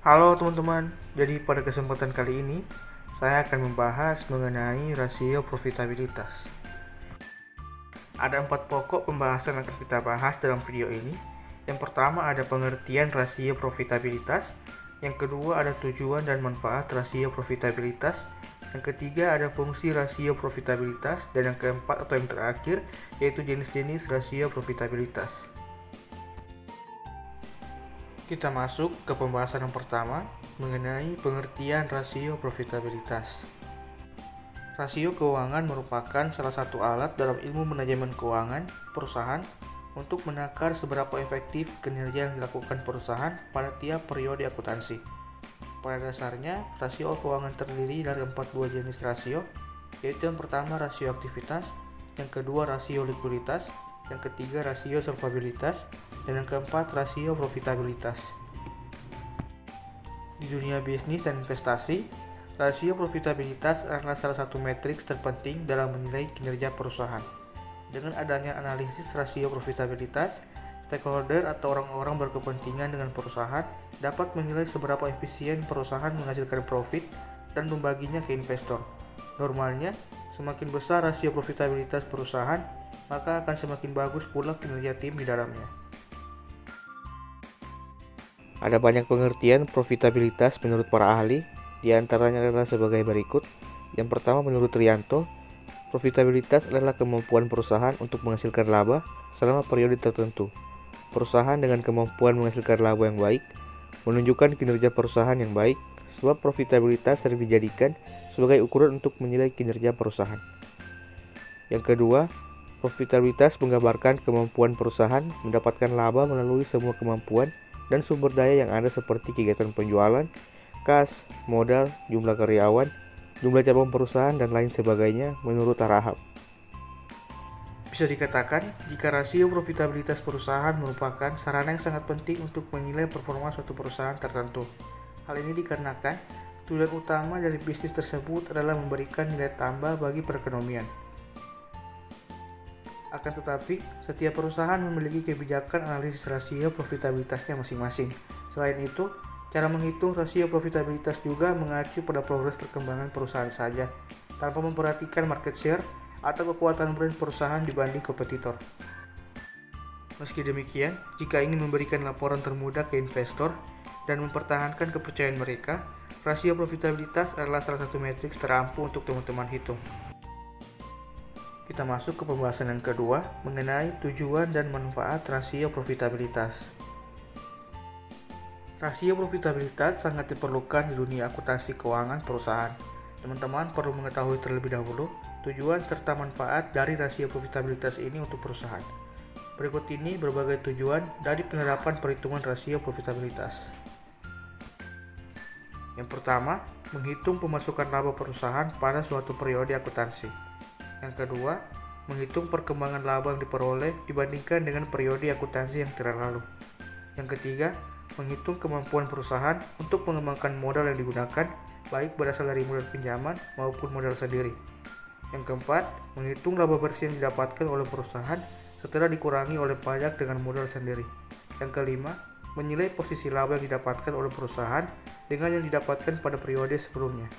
Halo teman-teman, jadi pada kesempatan kali ini saya akan membahas mengenai rasio profitabilitas. Ada 4 pokok pembahasan yang akan kita bahas dalam video ini. Yang pertama ada pengertian rasio profitabilitas, yang kedua ada tujuan dan manfaat rasio profitabilitas, yang ketiga ada fungsi rasio profitabilitas, dan yang keempat atau yang terakhir yaitu jenis-jenis rasio profitabilitas. Kita masuk ke pembahasan yang pertama mengenai pengertian rasio profitabilitas. Rasio keuangan merupakan salah satu alat dalam ilmu manajemen keuangan perusahaan untuk menakar seberapa efektif kinerja yang dilakukan perusahaan pada tiap periode akuntansi. Pada dasarnya, rasio keuangan terdiri dari 4 buah jenis rasio, yaitu yang pertama rasio aktivitas, yang kedua rasio likuiditas, yang ketiga rasio solvabilitas, dan yang keempat rasio profitabilitas. Di dunia bisnis dan investasi, rasio profitabilitas adalah salah satu matriks terpenting dalam menilai kinerja perusahaan. Dengan adanya analisis rasio profitabilitas, stakeholder atau orang-orang berkepentingan dengan perusahaan dapat menilai seberapa efisien perusahaan menghasilkan profit dan membaginya ke investor. Normalnya, semakin besar rasio profitabilitas perusahaan, maka akan semakin bagus pula kinerja tim di dalamnya. Ada banyak pengertian profitabilitas menurut para ahli, di antaranya adalah sebagai berikut. Yang pertama menurut Rianto, profitabilitas adalah kemampuan perusahaan untuk menghasilkan laba selama periode tertentu. Perusahaan dengan kemampuan menghasilkan laba yang baik menunjukkan kinerja perusahaan yang baik, sebab profitabilitas sering dijadikan sebagai ukuran untuk menilai kinerja perusahaan. Yang kedua, profitabilitas menggambarkan kemampuan perusahaan mendapatkan laba melalui semua kemampuan dan sumber daya yang ada seperti kegiatan penjualan, kas, modal, jumlah karyawan, jumlah cabang perusahaan, dan lain sebagainya menurut Tarahap. Bisa dikatakan, jika rasio profitabilitas perusahaan merupakan sarana yang sangat penting untuk menilai performa suatu perusahaan tertentu. Hal ini dikarenakan tujuan utama dari bisnis tersebut adalah memberikan nilai tambah bagi perekonomian. Akan tetapi, setiap perusahaan memiliki kebijakan analisis rasio profitabilitasnya masing-masing. Selain itu, cara menghitung rasio profitabilitas juga mengacu pada progres perkembangan perusahaan saja, tanpa memperhatikan market share atau kekuatan brand perusahaan dibanding kompetitor. Meski demikian, jika ingin memberikan laporan termudah ke investor dan mempertahankan kepercayaan mereka, rasio profitabilitas adalah salah satu matriks terampuh untuk teman-teman hitung. Kita masuk ke pembahasan yang kedua mengenai tujuan dan manfaat rasio profitabilitas. Rasio profitabilitas sangat diperlukan di dunia akuntansi keuangan perusahaan. Teman-teman perlu mengetahui terlebih dahulu tujuan serta manfaat dari rasio profitabilitas ini untuk perusahaan. Berikut ini berbagai tujuan dari penerapan perhitungan rasio profitabilitas. Yang pertama, menghitung pemasukan laba perusahaan pada suatu periode akuntansi. Yang kedua, menghitung perkembangan laba yang diperoleh dibandingkan dengan periode akuntansi yang telah lalu. Yang ketiga, menghitung kemampuan perusahaan untuk mengembangkan modal yang digunakan, baik berasal dari modal pinjaman maupun modal sendiri. Yang keempat, menghitung laba bersih yang didapatkan oleh perusahaan setelah dikurangi oleh pajak dengan modal sendiri. Yang kelima, menilai posisi laba yang didapatkan oleh perusahaan dengan yang didapatkan pada periode sebelumnya.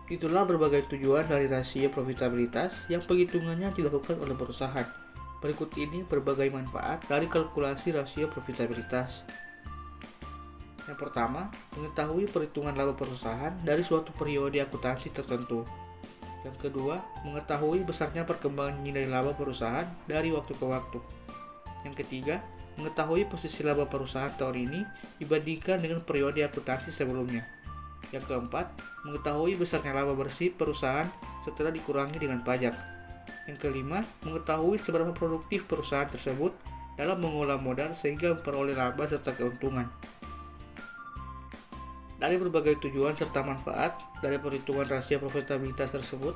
Itulah berbagai tujuan dari rasio profitabilitas yang penghitungannya dilakukan oleh perusahaan. Berikut ini berbagai manfaat dari kalkulasi rasio profitabilitas. Yang pertama, mengetahui perhitungan laba perusahaan dari suatu periode akuntansi tertentu. Yang kedua, mengetahui besarnya perkembangan nilai laba perusahaan dari waktu ke waktu. Yang ketiga, mengetahui posisi laba perusahaan tahun ini dibandingkan dengan periode akuntansi sebelumnya. Yang keempat, mengetahui besarnya laba bersih perusahaan setelah dikurangi dengan pajak. Yang kelima, mengetahui seberapa produktif perusahaan tersebut dalam mengolah modal sehingga memperoleh laba serta keuntungan. Dari berbagai tujuan serta manfaat dari perhitungan rasio profitabilitas tersebut,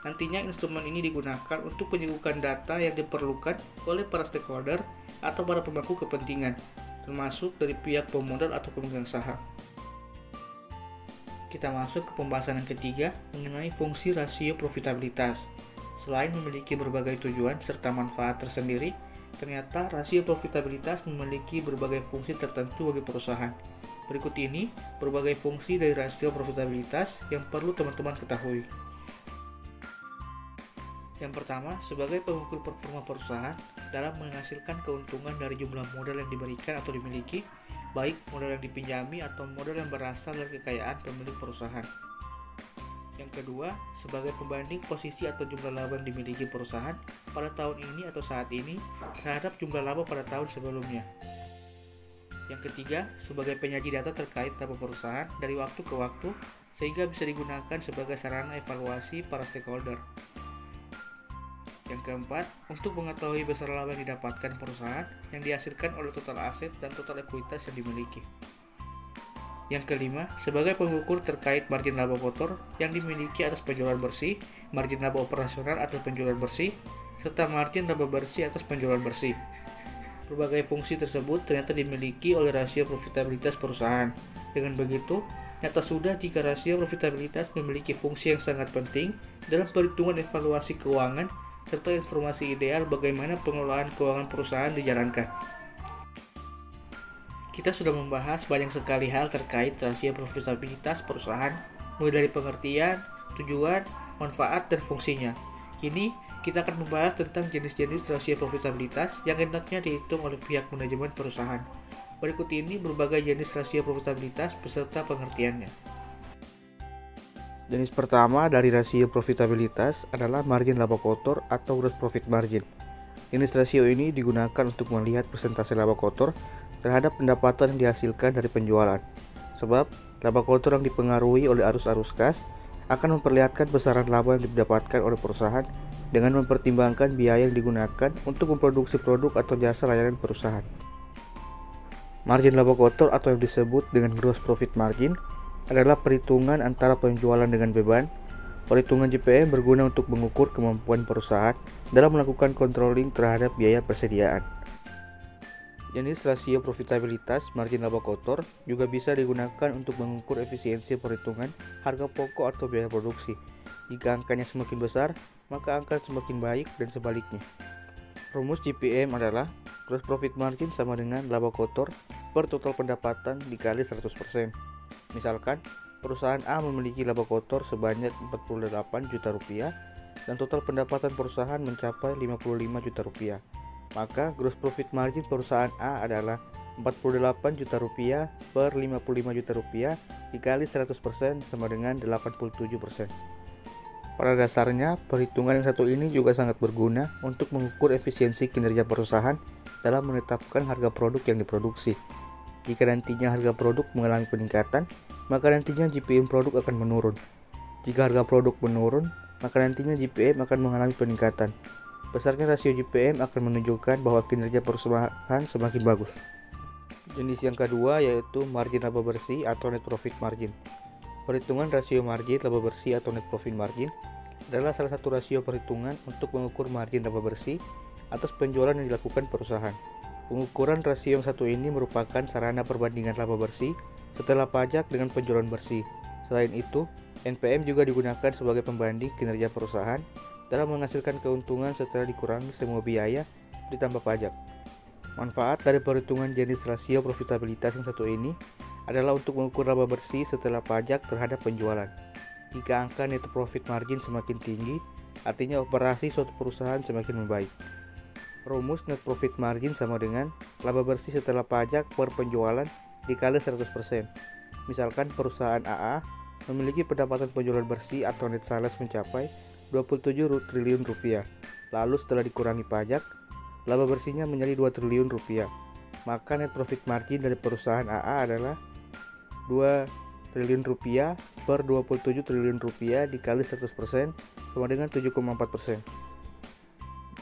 nantinya instrumen ini digunakan untuk menyuguhkan data yang diperlukan oleh para stakeholder atau para pemangku kepentingan, termasuk dari pihak pemodal atau pemegang saham. Kita masuk ke pembahasan yang ketiga mengenai fungsi rasio profitabilitas. Selain memiliki berbagai tujuan serta manfaat tersendiri, ternyata rasio profitabilitas memiliki berbagai fungsi tertentu bagi perusahaan. Berikut ini berbagai fungsi dari rasio profitabilitas yang perlu teman-teman ketahui. Yang pertama, sebagai pengukur performa perusahaan dalam menghasilkan keuntungan dari jumlah modal yang diberikan atau dimiliki, baik modal yang dipinjami atau modal yang berasal dari kekayaan pemilik perusahaan. Yang kedua, sebagai pembanding posisi atau jumlah laba yang dimiliki perusahaan pada tahun ini atau saat ini terhadap jumlah laba pada tahun sebelumnya. Yang ketiga, sebagai penyaji data terkait laba perusahaan dari waktu ke waktu sehingga bisa digunakan sebagai sarana evaluasi para stakeholder. Yang keempat, untuk mengetahui besar laba yang didapatkan perusahaan yang dihasilkan oleh total aset dan total ekuitas yang dimiliki. Yang kelima, sebagai pengukur terkait margin laba kotor yang dimiliki atas penjualan bersih, margin laba operasional atas penjualan bersih, serta margin laba bersih atas penjualan bersih. Berbagai fungsi tersebut ternyata dimiliki oleh rasio profitabilitas perusahaan. Dengan begitu, nyata sudah jika rasio profitabilitas memiliki fungsi yang sangat penting dalam perhitungan evaluasi keuangan serta informasi ideal bagaimana pengelolaan keuangan perusahaan dijalankan. Kita sudah membahas banyak sekali hal terkait rasio profitabilitas perusahaan, mulai dari pengertian, tujuan, manfaat, dan fungsinya. Kini, kita akan membahas tentang jenis-jenis rasio profitabilitas yang hendaknya dihitung oleh pihak manajemen perusahaan. Berikut ini berbagai jenis rasio profitabilitas beserta pengertiannya. Jenis pertama dari rasio profitabilitas adalah margin laba kotor atau gross profit margin. Jenis rasio ini digunakan untuk melihat persentase laba kotor terhadap pendapatan yang dihasilkan dari penjualan. Sebab, laba kotor yang dipengaruhi oleh arus-arus kas akan memperlihatkan besaran laba yang didapatkan oleh perusahaan dengan mempertimbangkan biaya yang digunakan untuk memproduksi produk atau jasa layanan perusahaan. Margin laba kotor atau yang disebut dengan gross profit margin adalah perhitungan antara penjualan dengan beban. Perhitungan JPM berguna untuk mengukur kemampuan perusahaan dalam melakukan controlling terhadap biaya persediaan. Jenis rasio profitabilitas margin laba kotor juga bisa digunakan untuk mengukur efisiensi perhitungan harga pokok atau biaya produksi. Jika angkanya semakin besar, maka angka semakin baik dan sebaliknya. Rumus GPM adalah gross profit margin sama dengan laba kotor per total pendapatan dikali 100%. Misalkan, perusahaan A memiliki laba kotor sebanyak 48 juta rupiah dan total pendapatan perusahaan mencapai 55 juta rupiah. Maka gross profit margin perusahaan A adalah 48 juta rupiah per 55 juta rupiah dikali 100% sama dengan 87%. Pada dasarnya, perhitungan yang satu ini juga sangat berguna untuk mengukur efisiensi kinerja perusahaan dalam menetapkan harga produk yang diproduksi. Jika nantinya harga produk mengalami peningkatan, maka nantinya GPM produk akan menurun. Jika harga produk menurun, maka nantinya GPM akan mengalami peningkatan. Besarnya rasio GPM akan menunjukkan bahwa kinerja perusahaan semakin bagus. Jenis yang kedua yaitu margin laba bersih atau net profit margin. Perhitungan rasio margin laba bersih atau net profit margin adalah salah satu rasio perhitungan untuk mengukur margin laba bersih atas penjualan yang dilakukan perusahaan. Pengukuran rasio yang satu ini merupakan sarana perbandingan laba bersih setelah pajak dengan penjualan bersih. Selain itu, NPM juga digunakan sebagai pembanding kinerja perusahaan dalam menghasilkan keuntungan setelah dikurangi semua biaya ditambah pajak. Manfaat dari perhitungan jenis rasio profitabilitas yang satu ini adalah untuk mengukur laba bersih setelah pajak terhadap penjualan. Jika angka net profit margin semakin tinggi, artinya operasi suatu perusahaan semakin membaik. Rumus net profit margin sama dengan laba bersih setelah pajak per penjualan dikali 100%. Misalkan perusahaan AA memiliki pendapatan penjualan bersih atau net sales mencapai 27 triliun rupiah. Lalu setelah dikurangi pajak, laba bersihnya menjadi 2 triliun rupiah. Maka net profit margin dari perusahaan AA adalah 2 triliun rupiah per 27 triliun rupiah dikali 100% sama dengan 7,4%.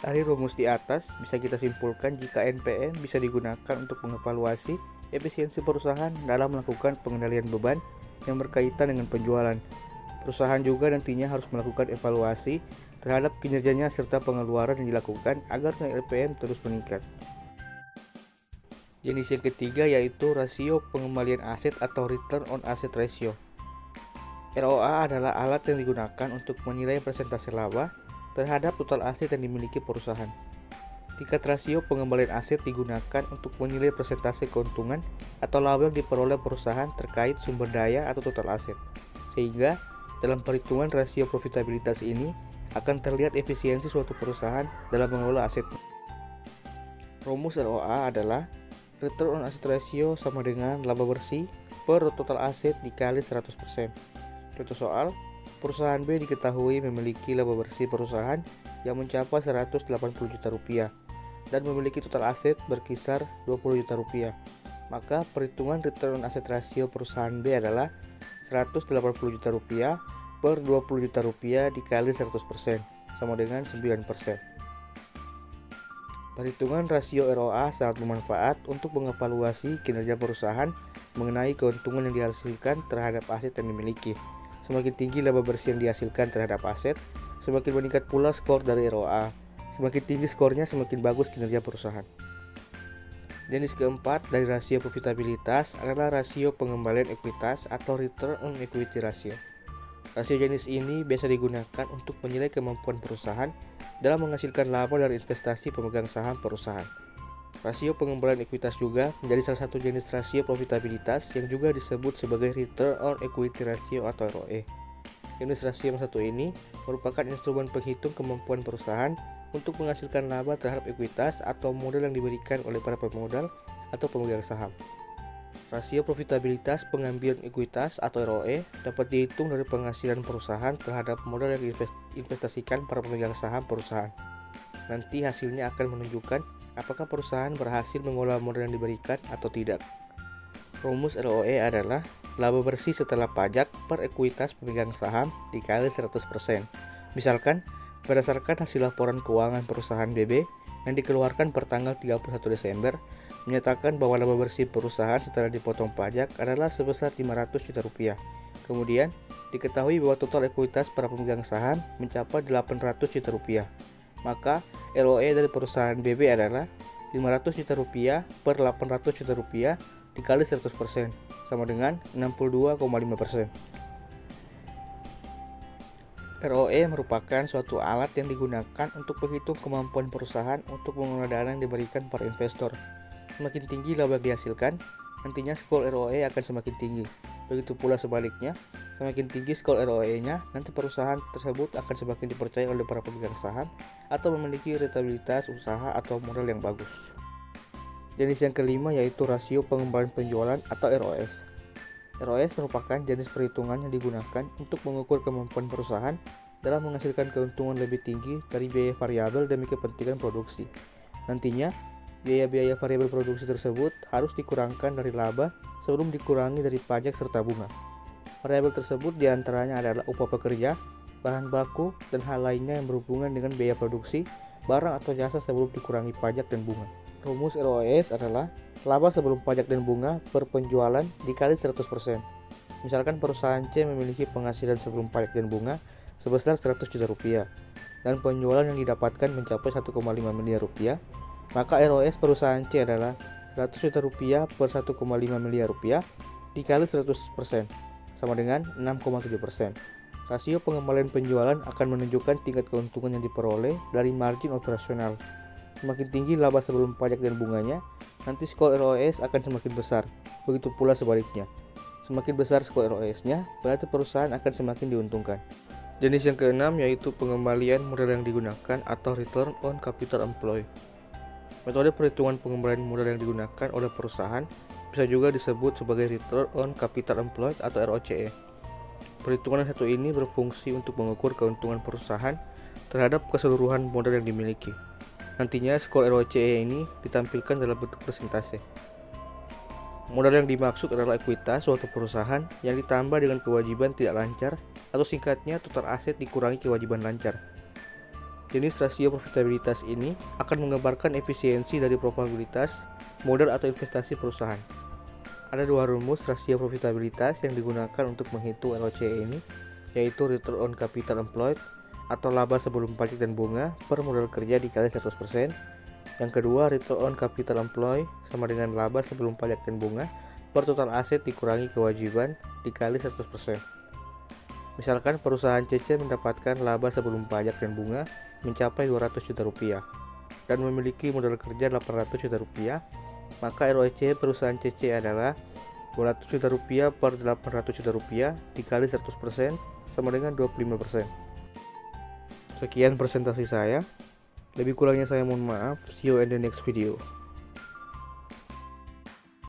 Dari rumus di atas bisa kita simpulkan jika NPM bisa digunakan untuk mengevaluasi efisiensi perusahaan dalam melakukan pengendalian beban yang berkaitan dengan penjualan. Perusahaan juga nantinya harus melakukan evaluasi terhadap kinerjanya serta pengeluaran yang dilakukan agar NPM terus meningkat. Jenis yang ketiga yaitu rasio pengembalian aset atau return on asset ratio. ROA adalah alat yang digunakan untuk menilai persentase laba terhadap total aset yang dimiliki perusahaan. Tingkat rasio pengembalian aset digunakan untuk menilai persentase keuntungan atau laba yang diperoleh perusahaan terkait sumber daya atau total aset. Sehingga, dalam perhitungan rasio profitabilitas ini akan terlihat efisiensi suatu perusahaan dalam mengelola asetnya. Rumus ROA adalah Return on Asset Ratio sama dengan laba bersih per total aset dikali 100%. Contoh soal, perusahaan B diketahui memiliki laba bersih perusahaan yang mencapai 180 juta rupiah dan memiliki total aset berkisar 20 juta rupiah. Maka perhitungan return on asset ratio perusahaan B adalah 180 juta rupiah per 20 juta rupiah dikali 100% sama dengan 9%. Perhitungan rasio ROA sangat bermanfaat untuk mengevaluasi kinerja perusahaan mengenai keuntungan yang dihasilkan terhadap aset yang dimiliki. Semakin tinggi laba bersih yang dihasilkan terhadap aset, semakin meningkat pula skor dari ROA. Semakin tinggi skornya, semakin bagus kinerja perusahaan. Jenis keempat dari rasio profitabilitas adalah rasio pengembalian ekuitas atau return on equity ratio. Rasio jenis ini biasa digunakan untuk menilai kemampuan perusahaan dalam menghasilkan laba dari investasi pemegang saham perusahaan. Rasio pengembalian ekuitas juga menjadi salah satu jenis rasio profitabilitas yang juga disebut sebagai return on equity ratio atau ROE. Jenis rasio yang satu ini merupakan instrumen penghitung kemampuan perusahaan untuk menghasilkan laba terhadap ekuitas atau modal yang diberikan oleh para pemodal atau pemegang saham. Rasio profitabilitas pengambilan ekuitas atau ROE dapat dihitung dari penghasilan perusahaan terhadap modal yang diinvestasikan para pemegang saham perusahaan. Nanti hasilnya akan menunjukkan apakah perusahaan berhasil mengolah modal yang diberikan atau tidak. Rumus ROE adalah laba bersih setelah pajak per ekuitas pemegang saham dikali 100%. Misalkan, berdasarkan hasil laporan keuangan perusahaan BB yang dikeluarkan per tanggal 31 Desember, menyatakan bahwa laba bersih perusahaan setelah dipotong pajak adalah sebesar 500 juta rupiah. Kemudian, diketahui bahwa total ekuitas para pemegang saham mencapai 800 juta rupiah. Maka, ROE dari perusahaan BB adalah 500 juta rupiah per 800 juta rupiah dikali 100% sama dengan 62,5%. ROE merupakan suatu alat yang digunakan untuk menghitung kemampuan perusahaan untuk mengelola dana yang diberikan para investor. Semakin tinggi laba yang dihasilkan, nantinya skor ROE akan semakin tinggi. Begitu pula sebaliknya, semakin tinggi skor ROE-nya, nanti perusahaan tersebut akan semakin dipercaya oleh para pemegang saham atau memiliki rentabilitas usaha atau modal yang bagus. Jenis yang kelima yaitu rasio pengembalian penjualan atau ROS. ROS merupakan jenis perhitungan yang digunakan untuk mengukur kemampuan perusahaan dalam menghasilkan keuntungan lebih tinggi dari biaya variabel demi kepentingan produksi. Nantinya, biaya-biaya variabel produksi tersebut harus dikurangkan dari laba sebelum dikurangi dari pajak serta bunga. Variabel tersebut diantaranya adalah upah pekerja, bahan baku, dan hal lainnya yang berhubungan dengan biaya produksi, barang atau jasa sebelum dikurangi pajak dan bunga. Rumus ROS adalah laba sebelum pajak dan bunga per penjualan dikali 100%. Misalkan perusahaan C memiliki penghasilan sebelum pajak dan bunga sebesar 100 juta rupiah dan penjualan yang didapatkan mencapai 1,5 miliar rupiah, maka ROS perusahaan C adalah 100 juta rupiah per 1,5 miliar rupiah dikali 100% sama dengan 6,7%. Rasio pengembalian penjualan akan menunjukkan tingkat keuntungan yang diperoleh dari margin operasional. Semakin tinggi laba sebelum pajak dan bunganya, nanti skor ROS akan semakin besar. Begitu pula sebaliknya. Semakin besar skor ROS-nya, berarti perusahaan akan semakin diuntungkan. Jenis yang keenam yaitu pengembalian modal yang digunakan atau return on capital employed. Metode perhitungan pengembalian modal yang digunakan oleh perusahaan bisa juga disebut sebagai return on capital employed atau ROCE. Perhitungan yang satu ini berfungsi untuk mengukur keuntungan perusahaan terhadap keseluruhan modal yang dimiliki. Nantinya skor ROCE ini ditampilkan dalam bentuk persentase. Modal yang dimaksud adalah ekuitas suatu perusahaan yang ditambah dengan kewajiban tidak lancar atau singkatnya total aset dikurangi kewajiban lancar. Jenis rasio profitabilitas ini akan menggambarkan efisiensi dari probabilitas modal atau investasi perusahaan. Ada dua rumus rasio profitabilitas yang digunakan untuk menghitung ROCE ini, yaitu return on capital employed atau laba sebelum pajak dan bunga per modal kerja dikali 100%. Yang kedua, return on capital employed sama dengan laba sebelum pajak dan bunga per total aset dikurangi kewajiban dikali 100%. Misalkan perusahaan CC mendapatkan laba sebelum pajak dan bunga mencapai 200 juta rupiah. dan memiliki modal kerja 800 juta rupiah, maka ROIC perusahaan CC adalah 200 juta rupiah per 800 juta rupiah dikali 100% sama dengan 25%. Sekian presentasi saya. Lebih kurangnya saya mohon maaf. See you in the next video.